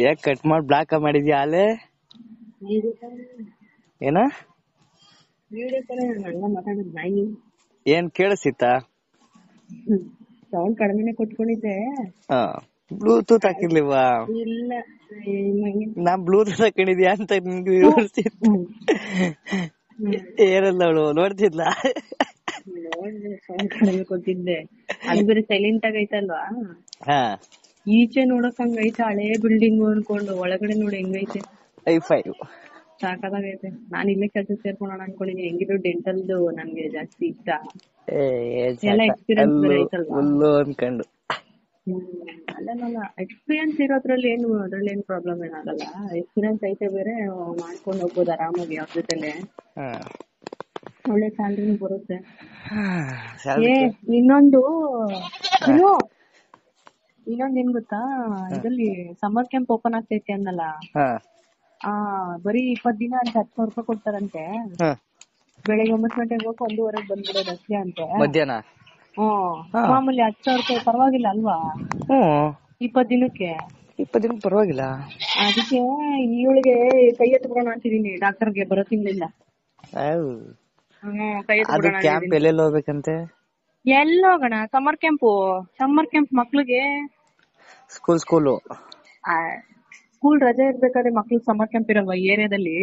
ಯಾಕೆ ಕಟ್ ಮಾಡಿ ಬ್ಲಾಕ್ ಮಾಡಿದ್ಯಾ ಅಲ್ಲೇ? ಏನ ಏನ್ ಕೇಳಿಸಿತ್ತ? ಸೌಂಡ್ ಕಡಿಮೆನೆ ಕೊಟ್ಕೊಂಡಿದ್ದೆ. ಬ್ಲೂಟೂತ್ ಹಾಕಿರ್ಲಿವಾ? ಇಲ್ಲ, ನಾ ಬ್ಲೂಟೂತ್ ಹಾಕೊಂಡಿದ್ಯಾ ಅಂತ ನಿನ್ಗೆ ವಿವರಿಸಿತ್ತು. ಏನಲ್ಲ ಅವಳು ನೋಡ್ತಿದ್ಲ? ಸೌಂಡ್ ಕಡಿಮೆ ಕೊಟ್ಟಿದ್ದೆ. ಅದು ಬೇರೆ ಸೈಲೆಂಟ್ ಆಗೈತಲ್ವಾ, ಈಚೆ ನೋಡಕ್ ಹಂಗೈತೆ, ಹಳೇ ಬಿಲ್ಡಿಂಗ್ ಅನ್ಕೊಂಡು. ಒಳಗಡೆ ನೋಡಿ ಹೆಂಗೈತೆ, ಸಾಕಾಗೈತೆ. ನಾನ್ ಇಲ್ಲೇ ಕೆಲ್ಸಕ್ಕೆ ಸೇರ್ಕೊಳ್ಳೋಣ ಅನ್ಕೊಂಡಿನಿ. ಹೆಂಗಿದ್ರು ಡೆಂಟಲ್ದು ನನ್ಗೆ ಜಾಸ್ತಿ ಇಷ್ಟ, ಎಲ್ಲ ಎಕ್ಸ್ಪೀರಿಯನ್ಸ್ ಬೇರೆ ಐತಲ್ವಾ ಅನ್ಕೊಂಡು. ಅಲ್ಲ ಎಕ್ಸ್ಪೀರಿಯನ್ಸ್ ಇರೋದ್ರಲ್ಲಿ ಅದ್ರಲ್ಲಿ ಪ್ರಾಬ್ಲಮ್ ಏನಾಗಲ್ಲ. ಎಕ್ಸ್ಪೀರಿಯನ್ಸ್ ಐತೆ ಬೇರೆ, ಮಾಡ್ಕೊಂಡು ಹೋಗ್ಬೋದು ಆರಾಮಾಗಿ ಅವ್ರ ಜೊತೆಲೆ. ಒಳ್ಳೆ ಸ್ಯಾಲ್ರಿನೂ ಬರುತ್ತೆ. ಇನ್ನೊಂದು ಏನ್ ಗೊತ್ತಾ, ಇದ್ರಲ್ಲಿ ಸಮ್ಮರ್ ಕ್ಯಾಂಪ್ ಓಪನ್ ಆಗ್ತೈತೆ ಅನ್ನಲ್ಲ, ಬರೀ 20 ದಿನ ಅಂತ 10,000 ರೂಪಾಯಿ ಕೊಡ್ತಾರಂತೆ. ಬೆಳಿಗ್ಗೆ 9 ಗಂಟೆಗೆ ಹೋಗಿ 1:30 ಬಂದ್ಬಿಡೋದು ಅಷ್ಟೇ ಅಂತೆ ಮಧ್ಯಾಹ್ನ. ಮಾಮೂಲಿ 10,000 ರೂಪಾಯಿ ಪರವಾಗಿಲ್ಲ ಅಲ್ವಾ? 20 ದಿನಕ್ಕೆ ಪರವಾಗಿಲ್ಲ. ಅದಕ್ಕೆ ಇವಳಿಗೆ ಕೈ ಎತ್ಬಿಡೋಣ ಅಂತಿದೀನಿ, ಡಾಕ್ಟರ್ಗೆ ಬರೋ ತಿಂಗಳಿಂದ. ಕ್ಯಾಂಪ್ ಎಲ್ಲೆಲ್ಲಿ ಹೋಗ್ಬೇಕಂತೆ? ಎಲ್ಲೋಗೋಣ, ಸಮ್ಮರ್ ಕ್ಯಾಂಪ್ ಮಕ್ಳಿಗೆ. ಸ್ಕೂಲ್ ರಜೆ ಇರ್ಬೇಕಾದ್ರೆ ಮಕ್ಳಿಗೆ ಸಮ್ಮರ್ ಕ್ಯಾಂಪ್ ಇರಲ್ವಾ ಏರಿಯಾದಲ್ಲಿ?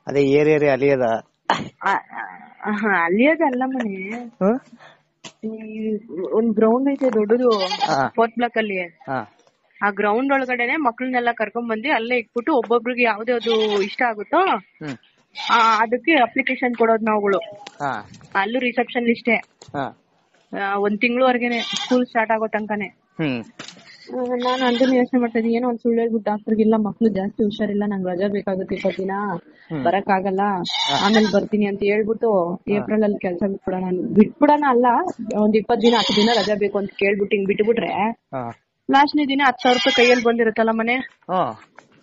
ಅದೇ ಏರಿಯಾ ಅಲಿಯದ ಅಲ್ಲ ಮನೆ, ಒಂದ್ ಗ್ರೌಂಡ್ ಐತೆ ದೊಡ್ಡದು 4th ಬ್ಲಾಕ್ ಅಲ್ಲಿ. ಆ ಗ್ರೌಂಡ್ ಒಳಗಡೆನೆ ಮಕ್ಳನ್ನೆಲ್ಲ ಕರ್ಕೊಂಡ್ ಬಂದು ಅಲ್ಲೇ ಇಟ್ಬಿಟ್ಟು ಒಬ್ಬೊಬ್ರಿಗೆ ಯಾವ್ದು ಇಷ್ಟ ಆಗುತ್ತೋ ಅದಕ್ಕೆ ಅಪ್ಲಿಕೇಶನ್ ಕೊಡೋದು ನಾವುಗಳು. ಅಲ್ಲೂ ರಿಸೆಪ್ಷನ್ ಇಷ್ಟೇ, 1 ತಿಂಗಳವರೆಗೆನೆ ಸ್ಕೂಲ್ ಸ್ಟಾರ್ಟ್ ಆಗೋ ತನಕನೇ. ನಾನು ಅದನ್ನ ಯೋಚನೆ ಮಾಡ್ತಾ ಇದ್ದೀನಿ, ಏನೋ ಒಂದ್ ಸುಳ್ಳು ಹೇಳ್ಬಿಟ್ಟು ಡಾಕ್ಟರ್ಗೆಲ್ಲ ಮಕ್ಳು ಜಾಸ್ತಿ ಹುಷಾರಿಲ್ಲ, ನಂಗೆ ರಜಾ ಬೇಕಾಗುತ್ತೆ 20 ದಿನ, ಬರಕ್ ಆಗಲ್ಲ, ಆಮೇಲೆ ಬರ್ತೀನಿ ಅಂತ ಹೇಳ್ಬಿಟ್ಟು ಏಪ್ರಿಲ್ ಅಲ್ಲಿ ಕೆಲ್ಸ ಬಿಟ್ಬಿಡೋಣ ಅಲ್ಲ, ಒಂದ್ 20 ದಿನ 10 ದಿನ ರಜಾ ಬೇಕು ಅಂತ ಕೇಳ್ಬಿಟ್ಟು ಹಿಂಗ್ ಬಿಟ್ಬಿಟ್ರೆ ಲಾಸ್ಟ್ನೇ ದಿನ 10,000 ರೂಪಾಯಿ ಕೈಯಲ್ಲಿ ಬಂದಿರುತ್ತಲ್ಲ ಮನೆ.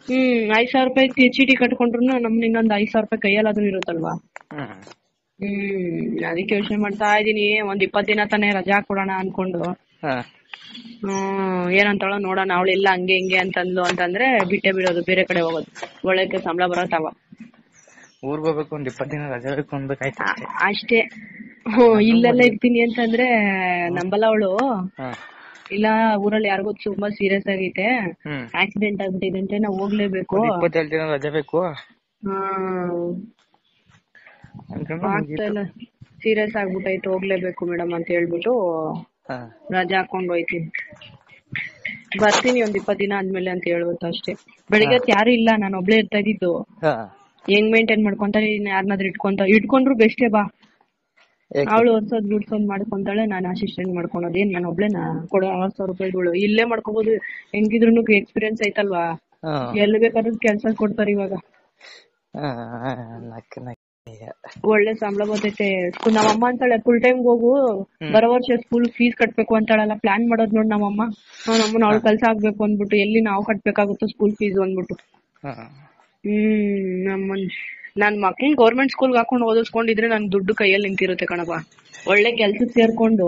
5,000 ರೂಪಾಯಿ ಚೀಟಿ ಕಟ್ಕೊಂಡ್ರು ನಮ್ನ ಇನ್ನೊಂದ್ 5,000 ರೂಪಾಯಿ ಕೈಯಲ್ಲಾದ್ರೂ ಇರುತ್ತಲ್ವಾ. ಅದಕ್ಕೆ ಯೋಚನೆ ಮಾಡ್ತಾ ಇದೀನಿ, ಒಂದ್ 20 ದಿನ ತಾನೇ ರಜಾ ಕೊಡೋಣ ಅನ್ಕೊಂಡು. ಏನಂತಾಳೋ ನೋಡೋಣ. ಅವಳೆಲ್ಲ ಹಂಗೆ ಹಿಂಗೆ ಅಂತಂದ್ಲು ಅಂತಂದ್ರೆ ಬಿಟ್ಟೆ ಬಿಡೋದು, ಬೇರೆ ಕಡೆ ಹೋಗೋದು. ಒಳ್ಳೆಕ್ಕೆ ಸಂಬಳ ಬರತ್ತಾವ. ಊರ್ಗ್ ಹೋಗ್ಬೇಕು, ಒಂದ್ 20 ದಿನ ರಜಾ ಬೇಕು ಅನ್ಬೇಕಾಯ್ತು ಅಷ್ಟೇ. ಇಲ್ಲೆಲ್ಲ ಇರ್ತೀನಿ ಅಂತಂದ್ರೆ ನಂಬಲ್ಲ ಅವಳು. ಇಲ್ಲ ಊರಲ್ಲಿ ಯಾರಿಗೂ ತುಂಬಾ ಸೀರಿಯಸ್ ಆಗೈತೆ, ಆಕ್ಸಿಡೆಂಟ್ ಆಗ್ಬಿಟ್ಟಿದೆ, ನಾವು ಹೋಗ್ಲೇಬೇಕು, 27 ದಿನ ರಜಾ ಬೇಕು, ಸೀರಿಯಸ್ ಆಗ್ಬಿಟ್ಟೈತೆ, ಹೋಗ್ಲೇಬೇಕು ಮೇಡಮ್ ಅಂತ ಹೇಳ್ಬಿಟ್ಟು ರಜಾ ಹಾಕೊಂಡ್ ಹೋಯ್ತೀನಿ. ಬರ್ತೀನಿ ಒಂದ್ 20 ದಿನ ಆದ್ಮೇಲೆ ಅಂತ ಹೇಳ್ಬಿಟ್ಟು ಅಷ್ಟೇ. ಬೆಳಿಗ್ಗೆ ಯಾರು ಇಲ್ಲ, ನಾನು ಒಬ್ಳೇ ಇರ್ತಾ ಇದ್ದಿದ್ದು. ಹೆಂಗ್ ಮೇಂಟೈನ್ ಮಾಡ್ಕೊಂತಾರೆ, ಯಾರನ್ನಾದ್ರೂ ಇಟ್ಕೊಂಡ್ರು ಬೆಸ್ಟೇ ಬಾ. ಅವಳು ಒರ್ಸೋದ್ ಗುಡ್ಸೋದ್ ಮಾಡ್ಕೊಂತಾಳೆ, ನಾನು ಅಸಿಸ್ಟೆಂಟ್ ಮಾಡ್ಕೊಳೋದು. ಏನ್ ನಾನು ಒಬ್ಳೇನಾ ಕೊಡೋ 6,000 ರೂಪಾಯಿಗಳು? ಇಲ್ಲೇ ಮಾಡ್ಕೋಬಹುದು, ಹೆಂಗಿದ್ರು ಎಕ್ಸ್ಪೀರಿಯನ್ಸ್ ಐತಲ್ವಾ, ಎಲ್ಲಿ ಬೇಕಾದ್ರೂ ಕೆಲ್ಸ ಕೊಡ್ತಾರೆ ಇವಾಗ. ಒಳ್ಳೆ ಸಂಬಳ ಬರ್ತೈತೆ. ನಮ್ಮಮ್ಮ ಅಂತಾಳೆ ಫುಲ್ ಟೈಮ್ ಹೋಗು, ಬರೋ ವರ್ಷ ಸ್ಕೂಲ್ ಫೀಸ್ ಕಟ್ಬೇಕು ಅಂತಾಳಲ್ಲ. ಪ್ಲಾನ್ ಮಾಡೋದ್ ನೋಡ್ ನಮ್ಮಮ್ಮ. ನಮ್ಮನ್ನ ಅವಳು ಕೆಲ್ಸ ಆಗ್ಬೇಕು ಅಂದ್ಬಿಟ್ಟು, ಎಲ್ಲಿ ನಾವು ಕಟ್ಬೇಕಾಗುತ್ತೋ ಸ್ಕೂಲ್ ಫೀಸ್ ಅಂದ್ಬಿಟ್ಟು. ನನ್ ಮಕ್ಳನ್ ಗೌರ್ಮೆಂಟ್ ಸ್ಕೂಲ್ಗೆ ಹಾಕೊಂಡು ಓದಿಸ್ಕೊಂಡಿದ್ರೆ ನನ್ ದುಡ್ಡು ಕೈಯಲ್ಲಿ ನಿಂತಿರುತ್ತೆ ಕಣಪ್ಪ. ಒಳ್ಳೆ ಕೆಲ್ಸಕ್ಕೆ ಸೇರ್ಕೊಂಡು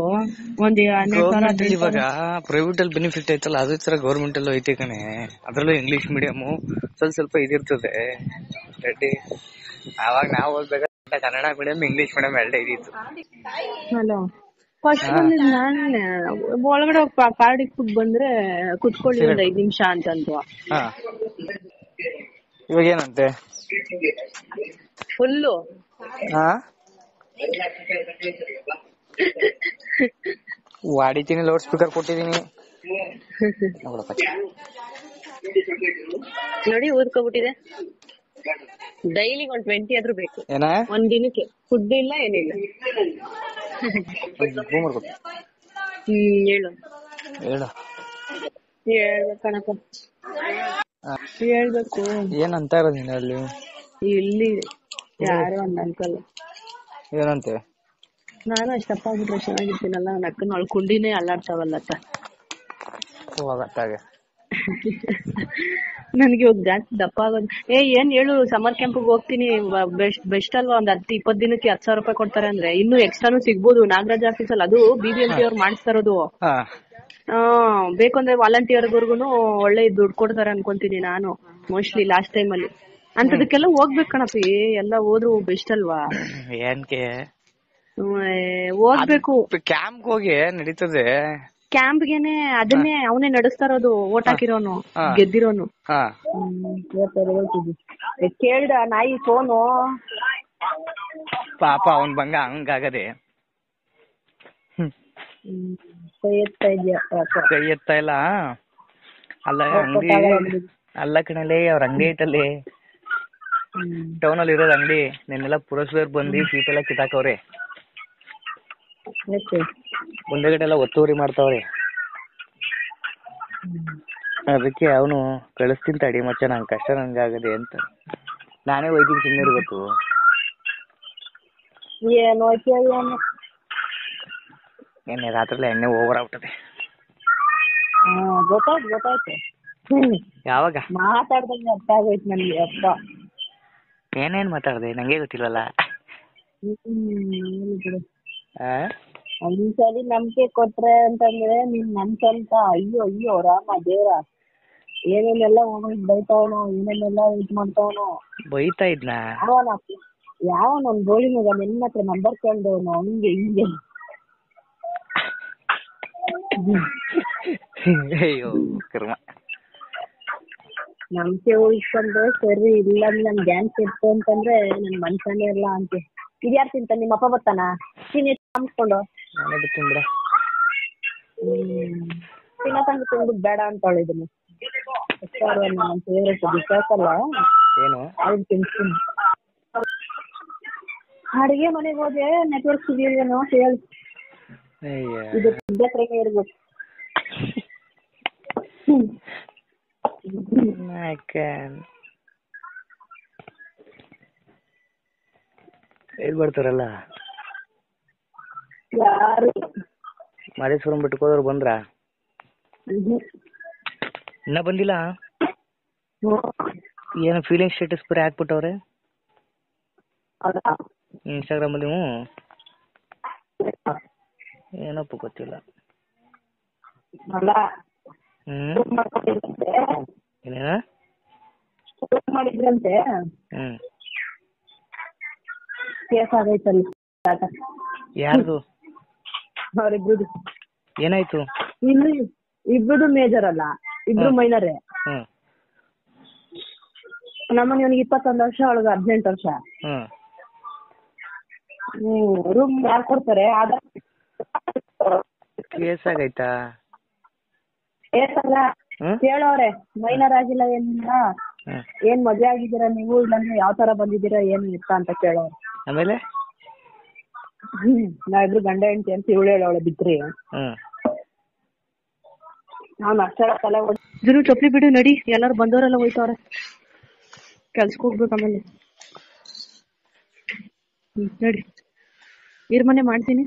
ಒಂದ್ 12,000. ಇವಾಗ ಪ್ರೈವೇಟ್ ಅಲ್ಲಿ ಬೆನಿಫಿಟ್ ಐತಲ್ಲ, ಅದೇ ತರ ಗೌರ್ಮೆಂಟ್ ಅಲ್ಲೂ ಐತೆ ಕಣೆ. ಅದ್ರಲ್ಲೂ ಇಂಗ್ಲಿಷ್ ಮೀಡಿಯಂ ಸ್ವಲ್ಪ ಇದಿರ್ತದೆ ರೆಡ್ಡಿ. ಅವಾಗ ನಾವು ಓದ್ಬೇಕಾದ್ರೆ ಕನ್ನಡ ಮೀಡಿಯಂ ಇಂಗ್ಲಿಷ್ ಮೀಡಿಯಂ ಎರಡೇ ಇದ್ದಿತ್ತು. ಹಲೋ, ಫಸ್ಟ್ ಬಂದಿದ್ ನಾನೇ. ಒಳಗಡೆ ಕಾರ್ಡ್ ಇಟ್ಬಿಟ್ಟು ಬಂದ್ರೆ ಕುತ್ಕೊಳ್ಳಿ ಒಂದ್ 5 ನಿಮಿಷ ಅಂತಂದು. ಇವಾಗ ಏನಂತೆ ಫುಲ್ಲು ವಾಡಿತೀನಿ, ಲೌಡ್ ಸ್ಪೀಕರ್ ಕೊಟ್ಟಿದೀನಿ ನೋಡಿ, ಊದ್ಕೊಬಿಟ್ಟಿದೆ. ಡೈಲಿ 20 ಆದ್ರೂ ಬೇಕು. ಏನ ಒಂದ್ ದಿನಕ್ಕೆ ಫುಡ್ ಇಲ್ಲ ಏನಿಲ್ಲ. ಹೇಳು ಹೇಳ್ಬೇಕಣಪ್ಪ, ಹೇಳ್ಬೇಕು. ಏನಂತ ಇರೋದು ನೀನು ಅಲ್ಲಿ? ಇಲ್ಲಿ ಯಾರು ಅನ್ಕಲ್ಲ. ಏನಂತೆ? ನಾನು ಅಷ್ಟಪ್ಪ ಆಗ್ಬಿಟ್ರೆ ಚೆನ್ನಾಗಿರ್ತೀನಲ್ಲ, ನಕ್ಕನ ಅವಳು ಕುಂಡಿನೇ ಅಲ್ಲಾಡ್ತಾವಲ್ಲತ್ತ. ನನ್ಗೆ ಇವಾಗ ಜಾಸ್ತಿ ದಪ್ಪ ಆಗೋದು. ಏನ್ ಹೇಳು, ಸಮ್ಮರ್ ಕ್ಯಾಂಪಿಗೆ ಹೋಗ್ತೀನಿ, ಬೆಸ್ಟ್ ಅಲ್ವಾ? ಒಂದ್ 10-20 ದಿನಕ್ಕೆ 10,000 ರೂಪಾಯಿ ಕೊಡ್ತಾರೆ ಅಂದ್ರೆ ಇನ್ನು ಎಕ್ಸ್ಟ್ರಾನು ಸಿಗ್ಬೋದು. ನಾಗರಾಜ್ ಆಫೀಸಲ್ಲಿ ಅದು BBMP ಅವ್ರು ಮಾಡಿಸ್ತಾ ಇರೋದು. ಬೇಕು ಅಂದ್ರೆ ವಾಲಂಟಿಯರ್ಗುನು ಒಳ್ಳೆ ದುಡ್ಡು ಕೊಡ್ತಾರೆ ಅನ್ಕೊಂತೀನಿ ನಾನು ಮೋಸ್ಟ್ಲಿ ಲಾಸ್ಟ್ ಟೈಮ್ ಅಲ್ಲಿ ಅಂತದಕ್ಕೆಲ್ಲ ಹೋಗ್ಬೇಕು ಕಣಪ್ಪಿ ಎಲ್ಲ ಹೋದ್ರು ಬೆಸ್ಟ್ ಅಲ್ವಾ ಏನ್ಕೆ ಹೋಗ್ಬೇಕು ಕ್ಯಾಂಪ್ ಹೋಗಿ ನಡೀತದೆ ಕ್ಯಾಂಪ್ಗೆನೆ ಅದನ್ನೇ ಅವನೇ ನಡೆಸ್ತಾ ಇರೋದು ಓಟ್ ಹಾಕಿರೋನು ಗೆದ್ದಿರೋನು ಕೇಳ್ದ ನಾಯಿ ಫೋನು ಪಾಪ ಅವನ್ ಬಂಗ ಹಂಗಾಗದೆ ಕೈ ಎತ್ತಾ ಇಲ್ಲ ಅಲ್ಲ ಅಂಗಡಿ ಅಲ್ಲ ಕಣಲೆ ಅವ್ರ ಅಂಗಡಿ ಐತಲ್ಲಿ ಟೌನ್ ಅಲ್ಲಿ ಇರೋದ್ ಅಂಗಡಿ ನೆನ್ನೆಲ್ಲ ಪುರಸದವ್ರು ಬಂದು ಸೀಟ್ ಎಲ್ಲ ಕಿತ್ತಾಕವ್ರೆ ಮುಂದೆಗಡೆ ಎಲ್ಲ ಒತ್ತುವರಿ ಮಾಡ್ತಾವ್ರೆ ಅದಕ್ಕೆ ಅವನು ಕಳಿಸ್ತೀನಿ ತಡಿ ಮಚ್ಚ ನಂಗೆ ಕಷ್ಟ ನಂಗಾಗದೆ ಅಂತ ನಾನೇ ಹೋಯ್ತೀನಿ ಸುಮ್ಮನೆ ಇರ್ಬೇಕು ನಿನ್ನೆ ರಾತ್ರಿ ಎಣ್ಣೆ ಓವರ್ ಆಗ್ಬಿಟ್ಟದೆ ಗೊತ್ತಾಯ್ತು ಯಾವಾಗ ಮಾತಾಡ್ದಂಗೆ ಅರ್ಥ ಆಗೋಯ್ತು ನನ್ಗೆ ಅಪ್ಪ ಏನೇನ್ ಮಾತಾಡ್ದೆ ನಂಗೆ ಗೊತ್ತಿಲ್ವಲ್ಲ ಒಂದ್ಸಲಿ ನಂಬಿಕೆ ಕೊಟ್ರೆ ಅಂತಂದ್ರೆ ನೀನ್ ನನ್ಕಂತ ಅಯ್ಯೋ ರಾಮ ದೇವ್ರ ಏನೇನೆಲ್ಲ ಹೋಗಿ ಬೈತಾವನು ಏನೇನೆಲ್ಲ ಇದ್ ಮಾಡ್ತಾವನು ಬೈತಾ ಇದ್ನ ಯಾವ ನನ್ ಗೋಳಿ ಮಗ ನಿನ್ನ ಹತ್ರ ನಂಬರ್ ಕೇಳ್ದವನು ಹಂಗೆ ಹಿಂಗೆ ಅಯ್ಯೋ ಕರ್ಮ ನಂಬಿಕೆ ಉಳಿಸ್ಕೊಂಡ್ರೆ ಸರಿ ಇಲ್ಲ ನನ್ ಗ್ಯಾನ್ ಕೆಟ್ಟು ಅಂತಂದ್ರೆ ನನ್ ಮನ್ಸನೇ ಇಲ್ಲ ಅಂತ ಇದ್ಯಾರು ತಿಂತ ನಿಮ್ಮ ಅಪ್ಪ ಬರ್ತಾನ ತಿನ್ನಿಸ್ಕೊಂಡು ತಿನ್ನತಂಗ ತಿಂದು ಬೇಡ ಅಂತ ಹೇಳಿದೀನಿ ನನ್ನ ಫೇವ್ರೇಟ್ ವಿಶ್ವಾಸ ಅಲ್ಲ ಏನು ಅದು ತಿನ್ಸ್ತೀನಿ ಅಡಿಗೆ ಮನೆಗೆ ಹೋದೆ ನೆಟ್ವರ್ಕ್ ಸಿಗಿಲ್ವೇನೋ ಹೇಳಿ ಇದು ಹತ್ರನೇ ಇರ್ಬೇಕು ಎಲ್ಲಿ ಬರ್ತಾರಲ್ಲ ಯಾರು ಮಾದೇಶ್ವರಂ ಬಿಟ್ಕೋದ್ರು ಬಂದ್ರ ಇನ್ನ ಬಂದಿಲ್ಲ ಏನು ಫೀಲಿಂಗ್ ಸ್ಟೇಟಸ್ ಬರೀ ಹಾಕ್ಬಿಟ್ಟವ್ರೆ ಇನ್ಸ್ಟಾಗ್ರಾಮ್ ಅಲ್ಲಿ ಏನಪ್ಪ ಗೊತ್ತಿಲ್ಲ ಏನೇನ ಮಾಡಿದ್ರಂತೆ ಕೇಸ್ ಆಗೈತಲ್ಲ ಯಾರ್ದು ಅವ್ರಿಬ್ರುದು ಏನಾಯ್ತು ಇನ್ನು ಇಬ್ರುದು ಮೇಜರ್ ಅಲ್ಲ ಇಬ್ರು ಮೈನರೇ ನಮ್ಮನೆ ಅವನಿಗೆ 21 ವರ್ಷ ಅವಳಿಗೆ 18 ವರ್ಷ ರೂಮ್ ಯಾರು ಕೊಡ್ತಾರೆ ಕೇಸ್ ಆಗೈತಾ ಕೇಸಲ್ಲ ಕೇಳೋರೆ ಮೈನರ್ ಆಗಿಲ್ಲ ಏನಿಲ್ಲ ಏನ್ ಮದ್ವೆ ಆಗಿದ್ದೀರಾ ನೀವು ಇಲ್ಲಾಂದ್ರೆ ಯಾವ ತರ ಬಂದಿದ್ದೀರಾ ಏನು ಇತ್ತ ಅಂತ ಕೇಳೋರು ಆಮೇಲೆ ನಾವಿಬ್ರು ಗಂಡ ಹೆಂಡತಿ ಅಂತ ಇವಳು ಹೇಳೋಳೆ ಬಿದ್ರಿ ನಾವ್ ಅಷ್ಟೆಲ್ಲ ತಲೆ ಜುನು ಚೊಪ್ಲಿ ಬಿಡು ನಡಿ ಎಲ್ಲಾರು ಬಂದವರೆಲ್ಲ ಹೋಯ್ತವ್ರೆ ಕೆಲ್ಸಕ್ಕೆ ಹೋಗ್ಬೇಕು ಆಮೇಲೆ ನಡಿ ನೀರ್ ಮನೆ ಮಾಡ್ತೀನಿ